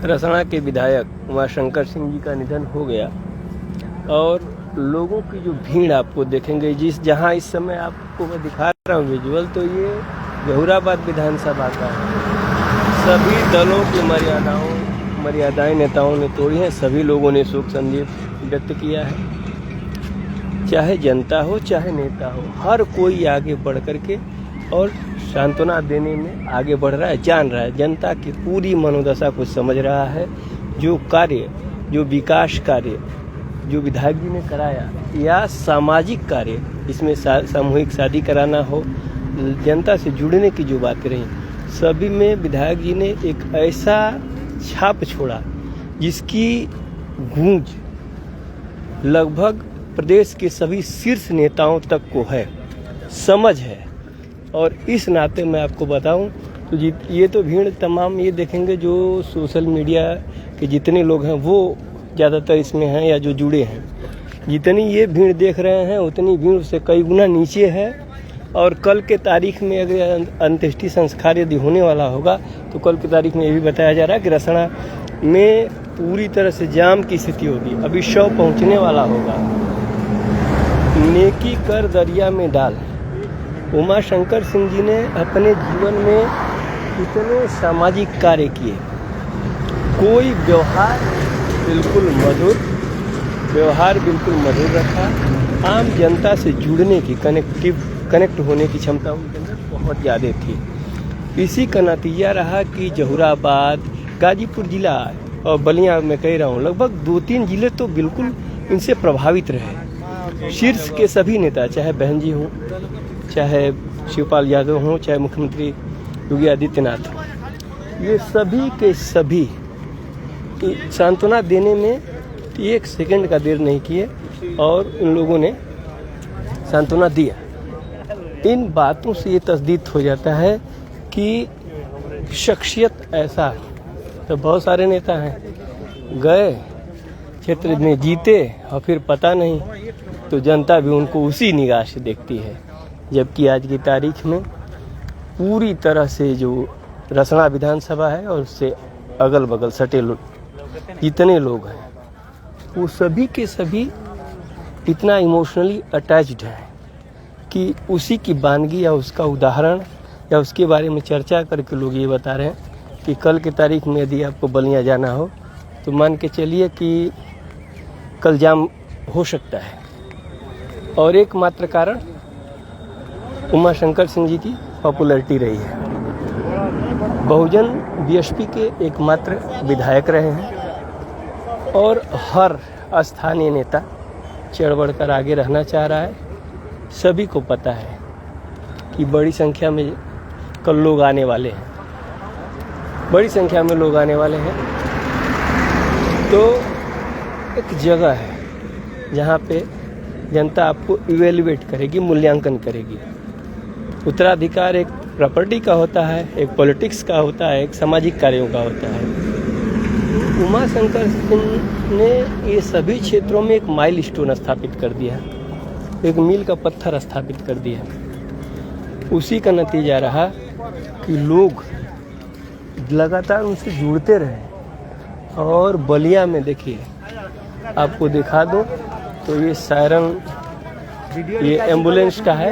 रसना के विधायक उमाशंकर सिंह जी का निधन हो गया और लोगों की जो भीड़ आपको देखेंगे जहां इस समय आपको मैं दिखा रहा हूँ विजुअल, तो ये जहुराबाद विधानसभा का है। सभी दलों की मर्यादाएं नेताओं ने तोड़ी हैं। सभी लोगों ने शोक संदेश व्यक्त किया है, चाहे जनता हो चाहे नेता हो, हर कोई आगे बढ़ करके और सांत्वना देने में आगे बढ़ रहा है, जान रहा है, जनता की पूरी मनोदशा को समझ रहा है। जो कार्य, जो विकास कार्य जो विधायक जी ने कराया या सामाजिक कार्य, इसमें सामूहिक शादी कराना हो, जनता से जुड़ने की जो बातें रही, सभी में विधायक जी ने एक ऐसा छाप छोड़ा जिसकी गूंज लगभग प्रदेश के सभी शीर्ष नेताओं तक को है, समझ है। और इस नाते मैं आपको बताऊं तो ये तो भीड़ तमाम ये देखेंगे जो सोशल मीडिया के जितने लोग हैं वो ज़्यादातर इसमें हैं या जो जुड़े हैं, जितनी ये भीड़ देख रहे हैं उतनी भीड़ से कई गुना नीचे है। और कल के तारीख में अगर अंत्येष्टि संस्कार यदि होने वाला होगा तो कल की तारीख में ये भी बताया जा रहा है कि रसना में पूरी तरह से जाम की स्थिति होगी। अभी शव पहुंचने वाला होगा। नेकी कर दरिया में डाल। उमाशंकर सिंह जी ने अपने जीवन में इतने सामाजिक कार्य किए, कोई व्यवहार बिल्कुल मधुर रखा, आम जनता से जुड़ने की कनेक्ट होने की क्षमता उनके अंदर बहुत ज़्यादा थी। इसी का नतीजा रहा कि जहुराबाद, गाजीपुर जिला और बलिया में कह रहा हूँ, लगभग 2-3 जिले तो बिल्कुल इनसे प्रभावित रहे। शीर्ष के सभी नेता, चाहे बहन जी हों, चाहे शिवपाल यादव हों, चाहे मुख्यमंत्री योगी आदित्यनाथ हों, ये सभी के सभी सांत्वना देने में 1 सेकंड का देर नहीं किए और उन लोगों ने सांत्वना दिया। इन बातों से ये तस्दीक हो जाता है कि शख्सियत ऐसा, तो बहुत सारे नेता हैं गए क्षेत्र में जीते और फिर पता नहीं, तो जनता भी उनको उसी निगाह से देखती है। जबकि आज की तारीख में पूरी तरह से जो रसना विधानसभा है और उससे अगल बगल सटे जितने लोग हैं वो सभी के सभी इतना इमोशनली अटैच्ड हैं कि उसी की वानगी या उसका उदाहरण या उसके बारे में चर्चा करके लोग ये बता रहे हैं कि कल की तारीख में यदि आपको बलिया जाना हो तो मान के चलिए कि कल जाम हो सकता है। और एकमात्र कारण उमाशंकर सिंह जी की पॉपुलैरिटी रही है। बहुजन बीएसपी के एकमात्र विधायक रहे हैं और हर स्थानीय नेता चढ़ बढ़ कर आगे रहना चाह रहा है। सभी को पता है कि बड़ी संख्या में कल लोग आने वाले हैं, तो एक जगह है जहाँ पे जनता आपको इवेल्युएट करेगी, मूल्यांकन करेगी। उत्तराधिकार एक प्रॉपर्टी का होता है, एक पॉलिटिक्स का होता है, एक सामाजिक कार्यों का होता है। उमाशंकर सिंह ने ये सभी क्षेत्रों में एक माइलस्टोन स्थापित कर दिया, एक मील का पत्थर स्थापित कर दिया। उसी का नतीजा रहा कि लोग लगातार उनसे जुड़ते रहे। और बलिया में देखिए, आपको दिखा दो तो ये सायरन, ये एम्बुलेंस का है,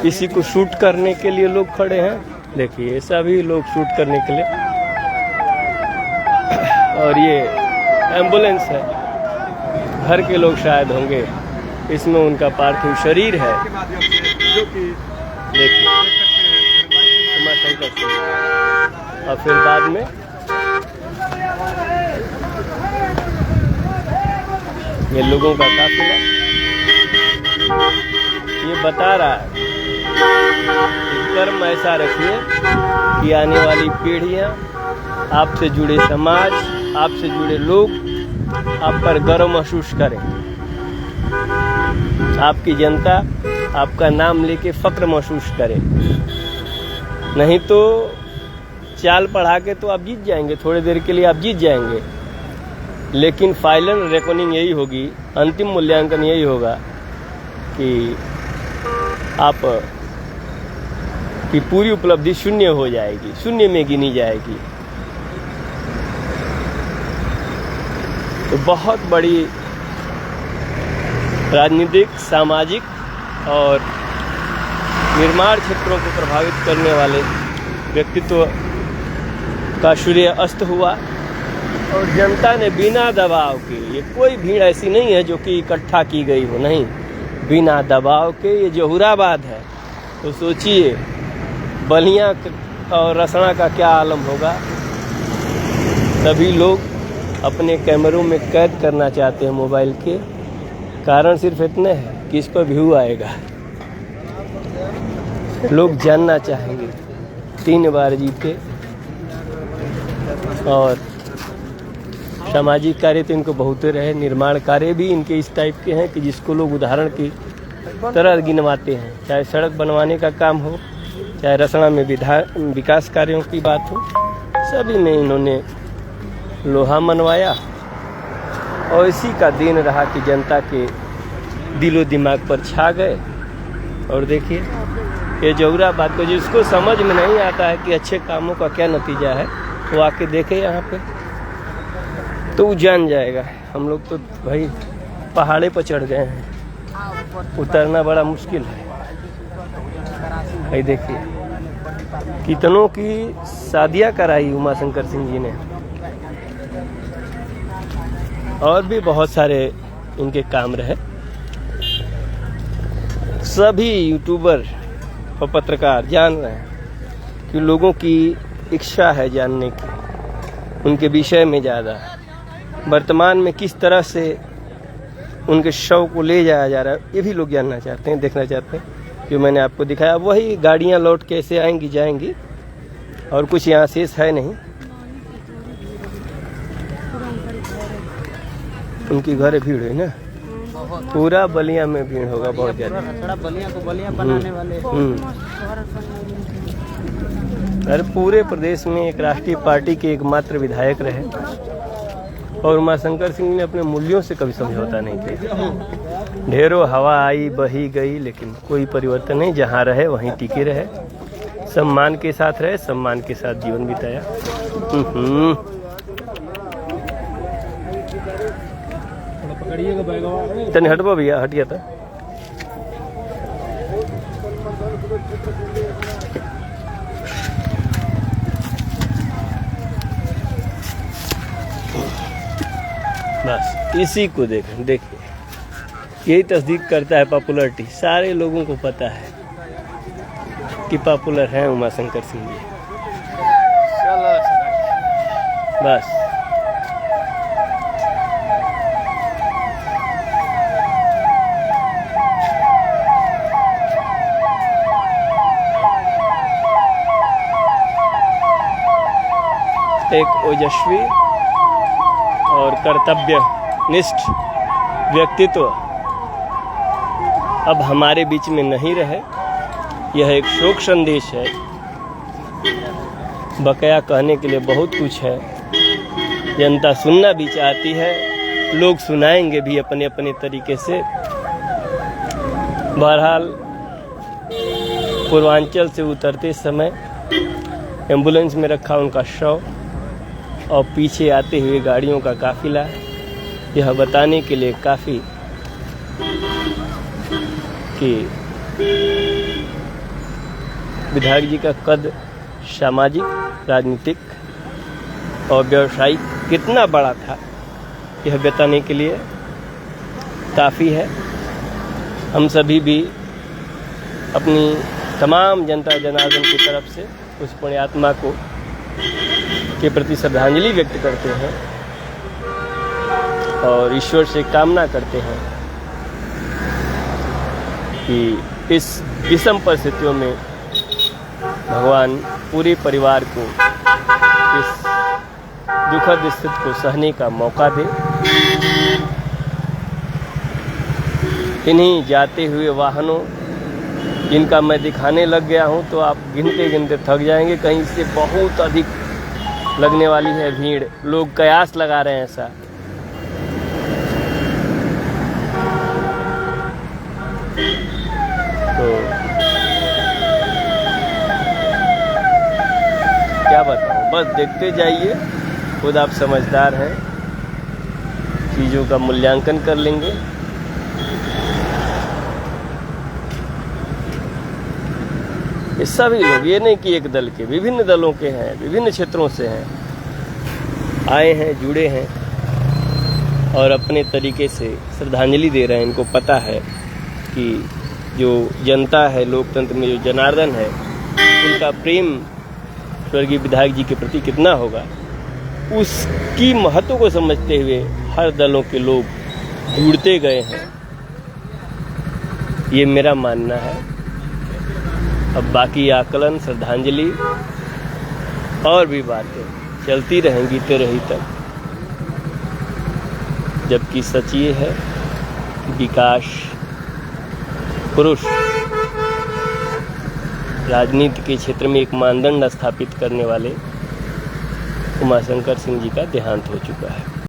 इसी को शूट करने के लिए लोग खड़े हैं। देखिए ये सभी लोग शूट करने के लिए, और ये एम्बुलेंस है, घर के लोग शायद होंगे, इसमें उनका पार्थिव शरीर है। देखिए उमाशंकर सिंह, और फिर बाद में ये लोगों का काफिला ये बता रहा है कि कर्म ऐसा रखिए कि आने वाली पीढ़ियां, आपसे जुड़े समाज, आपसे जुड़े लोग आप पर गर्व महसूस करें। आपकी जनता आपका नाम लेके फक्र महसूस करे। नहीं तो चाल पढ़ा के तो आप जीत जाएंगे, थोड़ी देर के लिए आप जीत जाएंगे, लेकिन फाइनल रेकॉर्डिंग यही होगी, अंतिम मूल्यांकन यही होगा कि आप की पूरी उपलब्धि शून्य हो जाएगी, शून्य में गिनी जाएगी। बहुत बड़ी राजनीतिक, सामाजिक और निर्माण क्षेत्रों को प्रभावित करने वाले व्यक्तित्व का सूर्य अस्त हुआ और जनता ने बिना दबाव के, ये कोई भीड़ ऐसी नहीं है जो कि इकट्ठा की गई हो, नहीं, बिना दबाव के ये जहुराबाद है। तो सोचिए बलिया और रसना का क्या आलम होगा। सभी लोग अपने कैमरों में कैद करना चाहते हैं मोबाइल के, कारण सिर्फ इतने है कि इस पर व्यू आएगा। लोग जानना चाहेंगे 3 बार जीते। और सामाजिक कार्य तो इनको बहुत रहे, निर्माण कार्य भी इनके इस टाइप के हैं कि जिसको लोग उदाहरण की तरह गिनवाते हैं। चाहे सड़क बनवाने का काम हो, चाहे रसना में विकास कार्यों की बात हो, सभी में इन्होंने लोहा मनवाया। और इसी का दिन रहा कि जनता के दिलो दिमाग पर छा गए। और देखिए ये जहुराबाद को जिसको समझ में नहीं आता है कि अच्छे कामों का क्या नतीजा है, वो आके देखे यहाँ पे तो वो जान जाएगा। हम लोग तो भाई पहाड़े पर चढ़ गए हैं, उतरना बड़ा मुश्किल है। भाई देखिए कितनों की शादियाँ कराई उमा शंकर सिंह जी ने, और भी बहुत सारे इनके काम रहे। सभी यूट्यूबर और पत्रकार जान रहे हैं कि लोगों की इच्छा है जानने की उनके विषय में ज़्यादा। वर्तमान में किस तरह से उनके शव को ले जाया जा रहा है ये भी लोग जानना चाहते हैं, देखना चाहते हैं। जो मैंने आपको दिखाया वही गाड़ियां लौट के ऐसे आएंगी जाएंगी, और कुछ यहाँ शेष है नहीं। उनकी घर भीड़ है ना, पूरा बलिया में भीड़ होगा बहुत ज़्यादा। बलिया को बलिया बनाने वाले। अरे पूरे प्रदेश में एक राष्ट्रीय पार्टी के एकमात्र विधायक रहे और उमाशंकर सिंह ने अपने मूल्यों से कभी समझौता नहीं किया। ढेरों हवा आई बही गई लेकिन कोई परिवर्तन नहीं, जहाँ रहे वहीं टिके रहे, सम्मान के साथ रहे, सम्मान के साथ जीवन बिताया। तने हटवा भैया, हट गया था। बस इसी को देखें, देखिए यही तस्दीक करता है पॉपुलरिटी। सारे लोगों को पता है कि पॉपुलर हैं उमाशंकर सिंह जी। बस एक ओजस्वी और कर्तव्यनिष्ठ व्यक्तित्व अब हमारे बीच में नहीं रहे। यह एक शोक संदेश है। बकाया कहने के लिए बहुत कुछ है, जनता सुनना भी चाहती है, लोग सुनाएंगे भी अपने अपने तरीके से। बहरहाल पूर्वांचल से उतरते समय एम्बुलेंस में रखा उनका शव और पीछे आते हुए गाड़ियों का काफिला, यह बताने के लिए काफ़ी कि विधायक जी का कद सामाजिक, राजनीतिक और व्यावसायिक कितना बड़ा था, यह बताने के लिए काफ़ी है। हम सभी भी अपनी तमाम जनता जनार्दन की तरफ से उस पुण्यात्मा को के प्रति श्रद्धांजलि व्यक्त करते हैं और ईश्वर से कामना करते हैं कि इस विषम परिस्थितियों में भगवान पूरे परिवार को इस दुखद स्थिति को सहने का मौका दे। इन्हीं जाते हुए वाहनों जिनका मैं दिखाने लग गया हूं तो आप गिनते गिनते थक जाएंगे, कहीं से बहुत अधिक लगने वाली है भीड़। लोग कयास लगा रहे हैं ऐसा। तो क्या बताऊं, बस देखते जाइए, खुद आप समझदार हैं चीज़ों का मूल्यांकन कर लेंगे। ये सभी लोग, ये नहीं कि एक दल के, विभिन्न दलों के हैं, विभिन्न क्षेत्रों से हैं, आए हैं, जुड़े हैं और अपने तरीके से श्रद्धांजलि दे रहे हैं। इनको पता है कि जो जनता है, लोकतंत्र में जो जनार्दन है, उनका प्रेम स्वर्गीय विधायक जी के प्रति कितना होगा, उसकी महत्व को समझते हुए हर दलों के लोग जुड़ते गए हैं, ये मेरा मानना है। अब बाकी आकलन, श्रद्धांजलि और भी बातें चलती रहेंगी तेरही तक, जबकि सच ये है कि विकास पुरुष राजनीति के क्षेत्र में एक मानदंड स्थापित करने वाले उमाशंकर सिंह जी का देहांत हो चुका है।